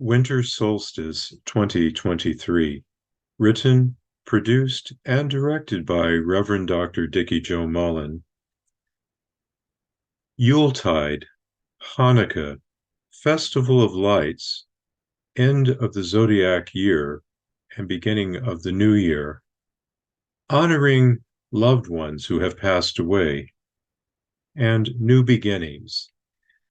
Winter Solstice 2023, written, produced, and directed by Reverend Dr Dikki Jo Mullen. Yuletide, Hanukkah, Festival of Lights, end of the zodiac year and beginning of the new year, honoring loved ones who have passed away, and new beginnings.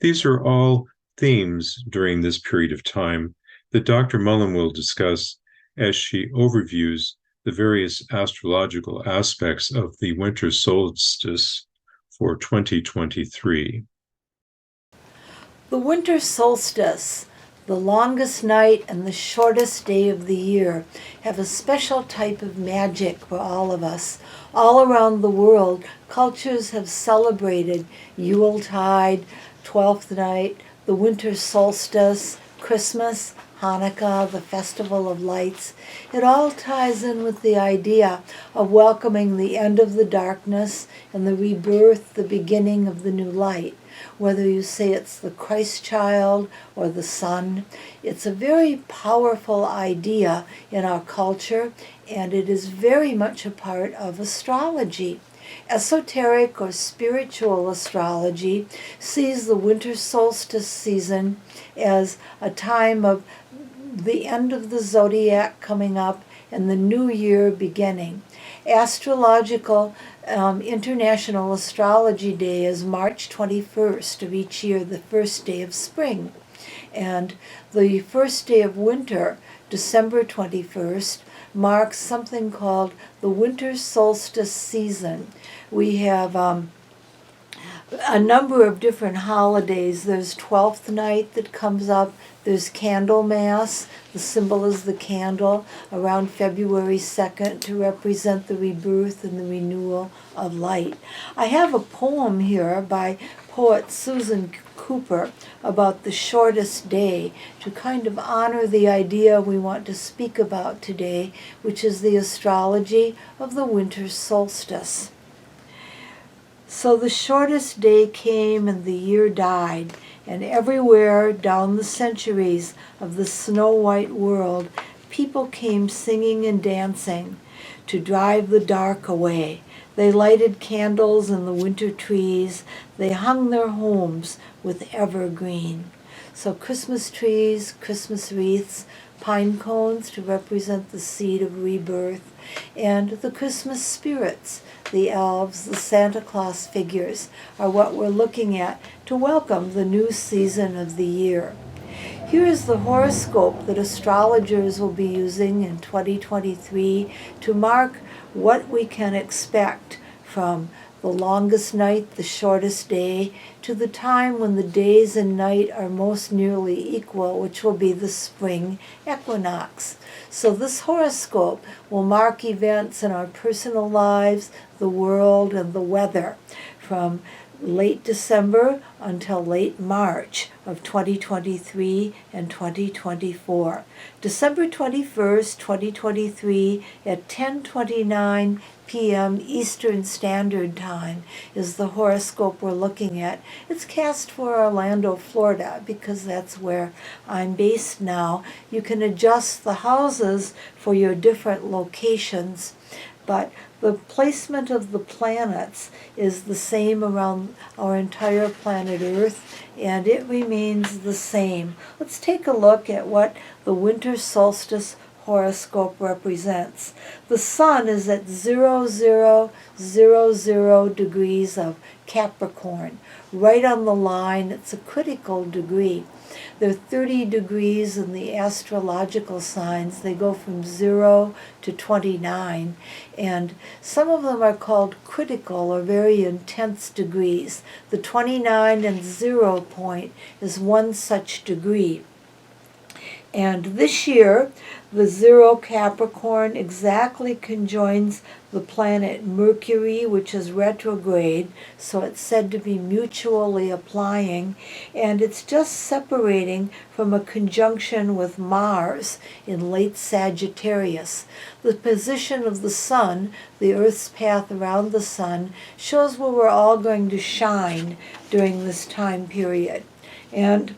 These are all themes during this period of time that Dr. Mullen will discuss as she overviews the various astrological aspects of the winter solstice for 2023. The winter solstice, the longest night and the shortest day of the year, have a special type of magic for all of us. All around the world, cultures have celebrated Yuletide, 12th night, the winter solstice, Christmas, Hanukkah, the Festival of Lights. It all ties in with the idea of welcoming the end of the darkness and the rebirth, the beginning of the new light. Whether you say it's the Christ child or the sun, it's a very powerful idea in our culture, and it is very much a part of astrology. Esoteric or spiritual astrology sees the winter solstice season as a time of the end of the zodiac coming up and the new year beginning. Astrological International Astrology Day is March 21st of each year, the first day of spring. And the first day of winter, December 21st, marks something called the winter solstice season. We have a number of different holidays. There's 12th night that comes up. There's Candlemas. The symbol is the candle around February 2nd to represent the rebirth and the renewal of light. I have a poem here by poet Susan Cooper about the shortest day to kind of honor the idea we want to speak about today, which is the astrology of the winter solstice. So the shortest day came and the year died, and everywhere down the centuries of the snow-white world, people came singing and dancing to drive the dark away. They lighted candles in the winter trees. They hung their homes with evergreen. So Christmas trees, Christmas wreaths, pine cones to represent the seed of rebirth, and the Christmas spirits, the elves, the Santa Claus figures, are what we're looking at to welcome the new season of the year. Here is the horoscope that astrologers will be using in 2023 to mark what we can expect from the longest night, the shortest day, to the time when the days and night are most nearly equal, which will be the spring equinox. So this horoscope will mark events in our personal lives, the world, and the weather from late December until late March of 2023 and 2024. December 21st, 2023 at 10:29 p.m. Eastern Standard Time is the horoscope we're looking at. It's cast for Orlando, Florida, because that's where I'm based now. You can adjust the houses for your different locations, but the placement of the planets is the same around our entire planet Earth, and it remains the same. Let's take a look at what the winter solstice horoscope represents. The sun is at 0000 degrees of Capricorn, right on the line. It's a critical degree. There are 30 degrees in the astrological signs. They go from 0 to 29, and some of them are called critical or very intense degrees. The 29 and 0 point is one such degree. And this year, the 0 Capricorn exactly conjoins the planet Mercury, which is retrograde, so it's said to be mutually applying, and it's just separating from a conjunction with Mars in late Sagittarius. The position of the sun, the Earth's path around the sun, shows where we're all going to shine during this time period. And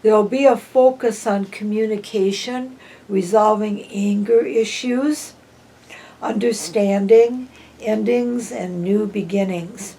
There will be a focus on communication, resolving anger issues, understanding, endings, and new beginnings.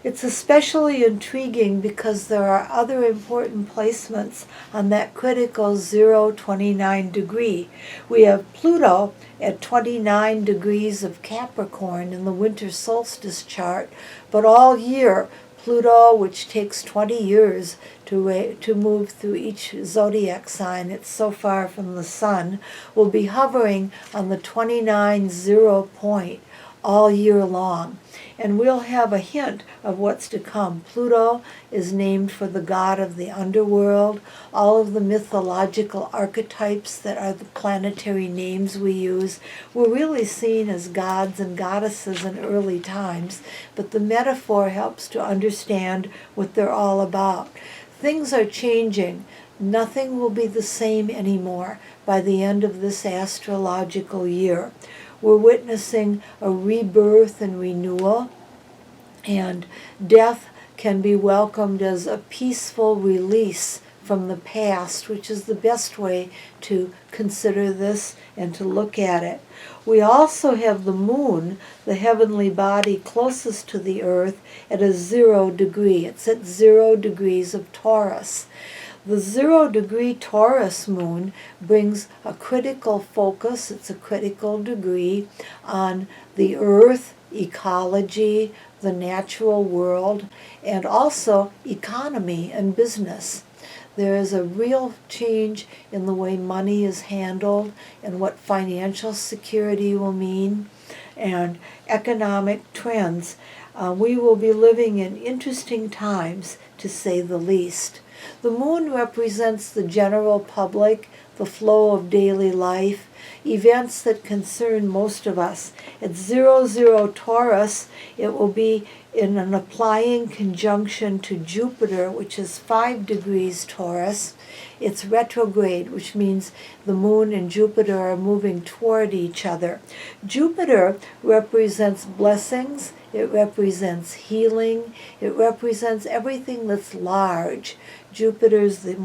It's especially intriguing because there are other important placements on that critical 0-29 degree. We have Pluto at 29 degrees of Capricorn in the winter solstice chart, but all year Pluto, which takes 20 years to move through each zodiac sign, it's so far from the sun, will be hovering on the 29-0 point all year long. And we'll have a hint of what's to come. Pluto is named for the god of the underworld. All of the mythological archetypes that are the planetary names we use were really seen as gods and goddesses in early times, but the metaphor helps to understand what they're all about. Things are changing. Nothing will be the same anymore by the end of this astrological year. We're witnessing a rebirth and renewal, and death can be welcomed as a peaceful release from the past, which is the best way to consider this and to look at it. We also have the moon, the heavenly body closest to the earth, at a 0 degree. It's at 0 degrees of Taurus. The 0 degree Taurus moon brings a critical focus, it's a critical degree, on the earth, ecology, the natural world, and also economy and business. There is a real change in the way money is handled and what financial security will mean, and economic trends. We will be living in interesting times, to say the least. The moon represents the general public, the flow of daily life, events that concern most of us. At 00 Taurus, it will be in an applying conjunction to Jupiter, which is 5 degrees Taurus. It's retrograde, which means the moon and Jupiter are moving toward each other. Jupiter represents blessings, it represents healing, it represents everything that's large. Jupiter's the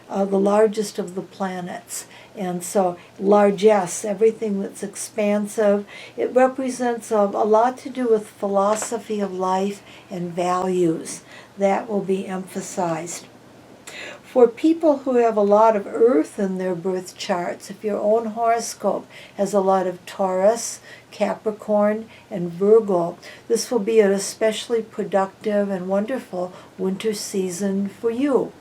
largest of the planets, and so largesse, everything that's expansive. It represents a lot to do with philosophy of life and values. That will be emphasized. For people who have a lot of earth in their birth charts, if your own horoscope has a lot of Taurus, Capricorn, and Virgo, this will be an especially productive and wonderful winter season for you.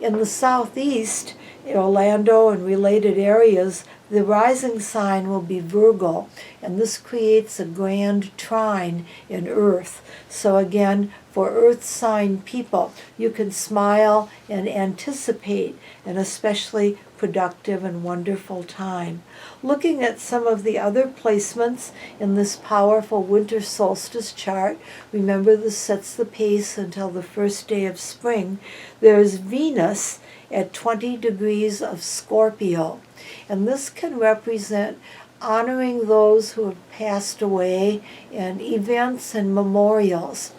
In the southeast, in Orlando and related areas, the rising sign will be Virgo, and this creates a grand trine in Earth. So again, for Earth sign people, you can smile and anticipate an especially productive and wonderful time. Looking at some of the other placements in this powerful winter solstice chart, remember this sets the pace until the first day of spring. There's Venus at 20 degrees of Scorpio, and this can represent honoring those who have passed away and events and memorials,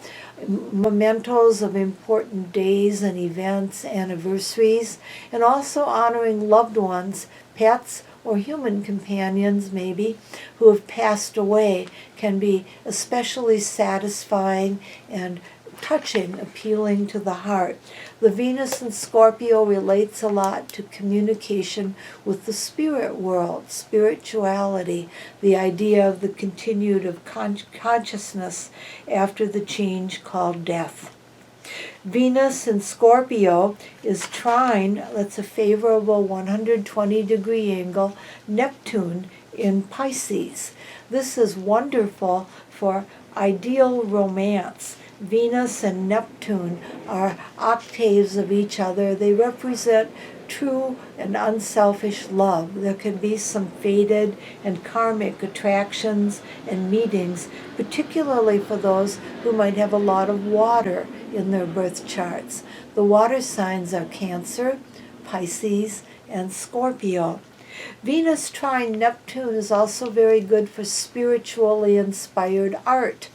mementos of important days and events, anniversaries, and also honoring loved ones, pets, or human companions maybe, who have passed away, can be especially satisfying and touching, appealing to the heart. The Venus in Scorpio relates a lot to communication with the spirit world, spirituality, the idea of the continued of consciousness after the change called death. Venus in Scorpio is trine, that's a favorable 120-degree angle, Neptune in Pisces. This is wonderful for ideal romance. Venus and Neptune are octaves of each other. They represent true and unselfish love. There can be some fated and karmic attractions and meetings, particularly for those who might have a lot of water in their birth charts. The water signs are Cancer, Pisces, and Scorpio. Venus trine Neptune is also very good for spiritually inspired art.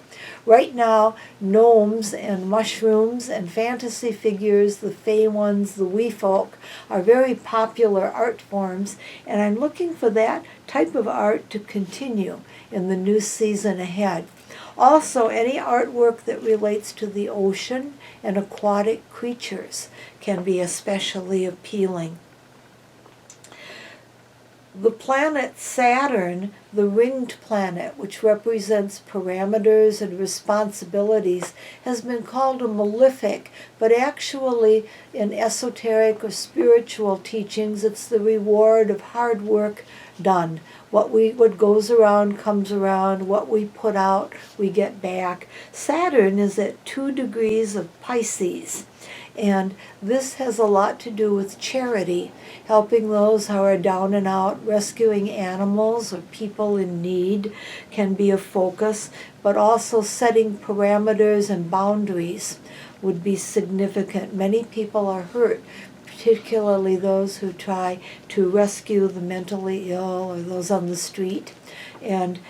Right now, gnomes and mushrooms and fantasy figures, the fey ones, the wee folk, are very popular art forms, and I'm looking for that type of art to continue in the new season ahead. Also, any artwork that relates to the ocean and aquatic creatures can be especially appealing. The planet Saturn, the ringed planet, which represents parameters and responsibilities, has been called a malefic, but actually in esoteric or spiritual teachings, it's the reward of hard work done. What goes around comes around. What we put out, we get back. Saturn is at 2 degrees of Pisces. And this has a lot to do with charity, helping those who are down and out, rescuing animals or people in need can be a focus, but also setting parameters and boundaries would be significant. Many people are hurt, particularly those who try to rescue the mentally ill or those on the street. And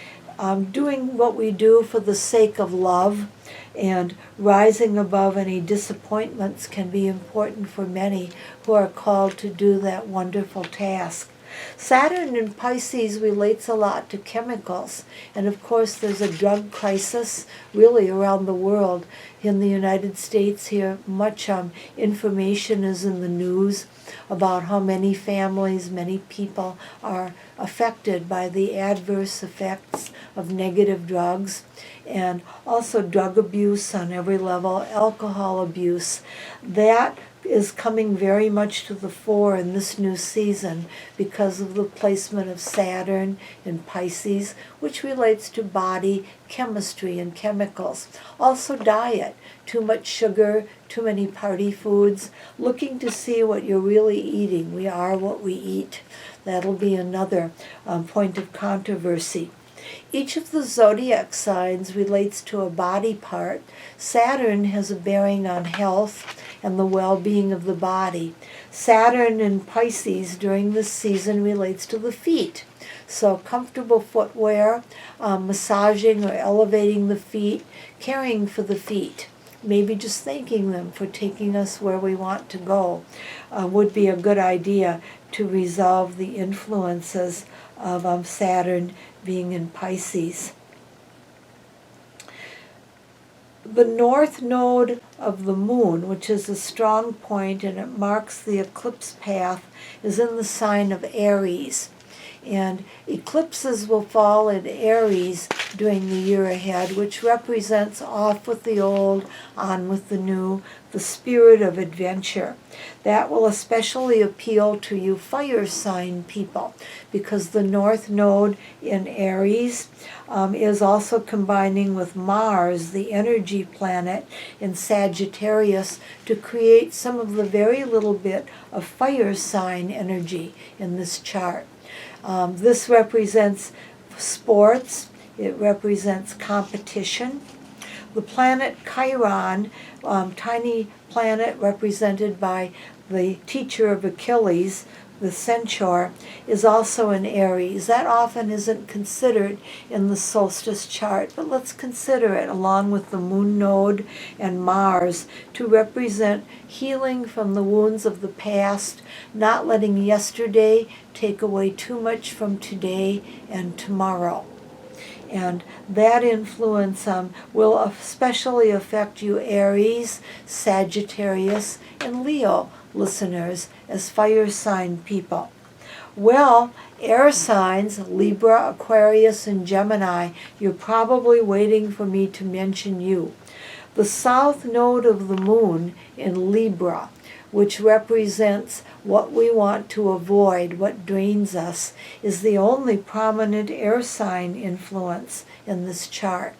doing what we do for the sake of love and rising above any disappointments can be important for many who are called to do that wonderful task. Saturn in Pisces relates a lot to chemicals, and of course there's a drug crisis really around the world. In the United States here, much information is in the news about how many families, many people are affected by the adverse effects of negative drugs, and also drug abuse on every level, alcohol abuse. That is coming very much to the fore in this new season because of the placement of Saturn in Pisces, which relates to body chemistry and chemicals. Also diet, too much sugar, too many party foods, looking to see what you're really eating. We are what we eat. That'll be another point of controversy. Each of the zodiac signs relates to a body part. Saturn has a bearing on health and the well-being of the body. Saturn in Pisces during this season relates to the feet. So comfortable footwear, massaging or elevating the feet, caring for the feet, maybe just thanking them for taking us where we want to go would be a good idea to resolve the influences of Saturn being in Pisces. The north node of the moon, which is a strong point and it marks the eclipse path, is in the sign of Aries. And eclipses will fall in Aries during the year ahead, which represents off with the old, on with the new, the spirit of adventure. That will especially appeal to you fire sign people because the north node in Aries is also combining with Mars, the energy planet, in Sagittarius to create some of the very little bit of fire sign energy in this chart. This represents sports, it represents competition. The planet Chiron, tiny planet represented by the teacher of Achilles, the centaur, is also in Aries. That often isn't considered in the solstice chart, but let's consider it along with the moon node and Mars to represent healing from the wounds of the past, not letting yesterday take away too much from today and tomorrow. And that influence will especially affect you Aries, Sagittarius, and Leo listeners as fire sign people. Well, air signs, Libra, Aquarius, and Gemini, you're probably waiting for me to mention you. The south node of the moon in Libra, which represents what we want to avoid, what drains us, is the only prominent air sign influence in this chart.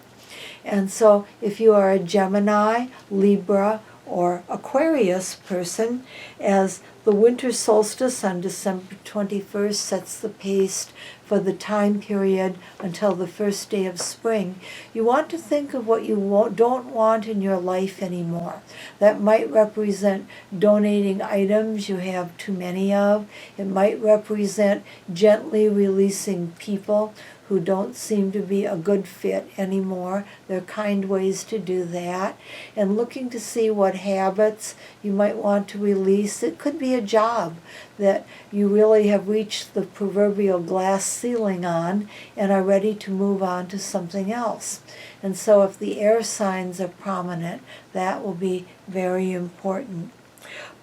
And so if you are a Gemini, Libra, or Aquarius person, as the winter solstice on December 21st sets the pace for the time period until the first day of spring, you want to think of what you don't want in your life anymore. That might represent donating items you have too many of. It might represent gently releasing people who don't seem to be a good fit anymore. There are kind ways to do that. And looking to see what habits you might want to release. It could be a job that you really have reached the proverbial glass ceiling on and are ready to move on to something else. And so if the air signs are prominent, that will be very important.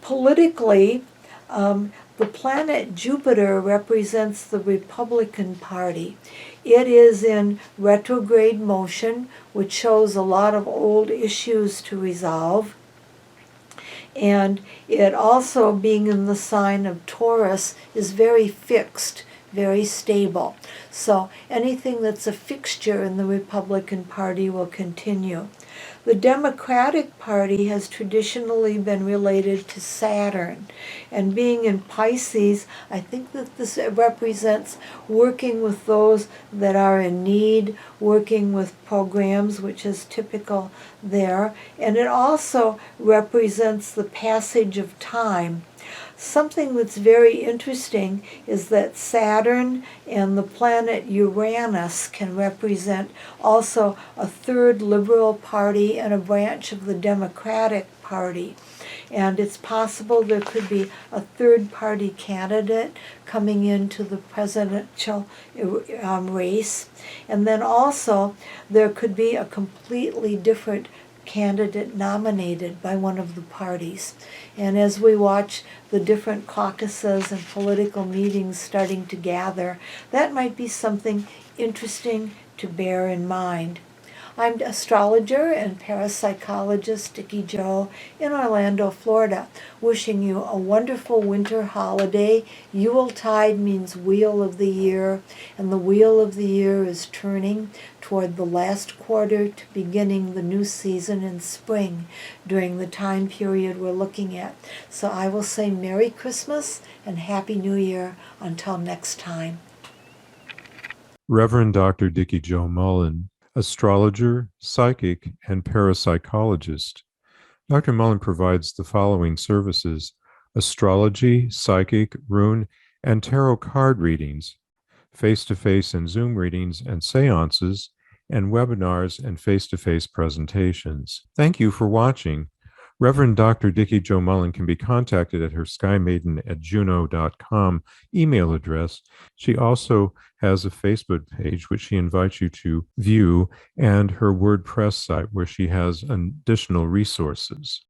Politically, the planet Jupiter represents the Republican Party. It is in retrograde motion, which shows a lot of old issues to resolve. And it also, being in the sign of Taurus, is very fixed, very stable. So anything that's a fixture in the Republican Party will continue. The Democratic Party has traditionally been related to Saturn. And being in Pisces, I think that this represents working with those that are in need, working with programs, which is typical there. And it also represents the passage of time. Something that's very interesting is that Saturn and the planet Uranus can represent also a third liberal party and a branch of the Democratic Party. And it's possible there could be a third party candidate coming into the presidential race. And then also there could be a completely different candidate nominated by one of the parties. And as we watch the different caucuses and political meetings starting to gather, that might be something interesting to bear in mind. I'm astrologer and parapsychologist Dikki Jo in Orlando, Florida, wishing you a wonderful winter holiday. Yuletide means wheel of the year, and the wheel of the year is turning toward the last quarter to beginning the new season in spring during the time period we're looking at. So I will say Merry Christmas and Happy New Year until next time. Reverend Dr. Dikki Jo Mullen, astrologer, psychic, and parapsychologist. Dr. Mullen provides the following services: astrology, psychic, rune, and tarot card readings, face-to-face and Zoom readings and seances, and webinars and face-to-face presentations. Thank you for watching. Reverend Dr. Dikki Jo Mullen can be contacted at her skymaiden@juno.com email address. She also has a Facebook page, which she invites you to view, and her WordPress site, where she has additional resources.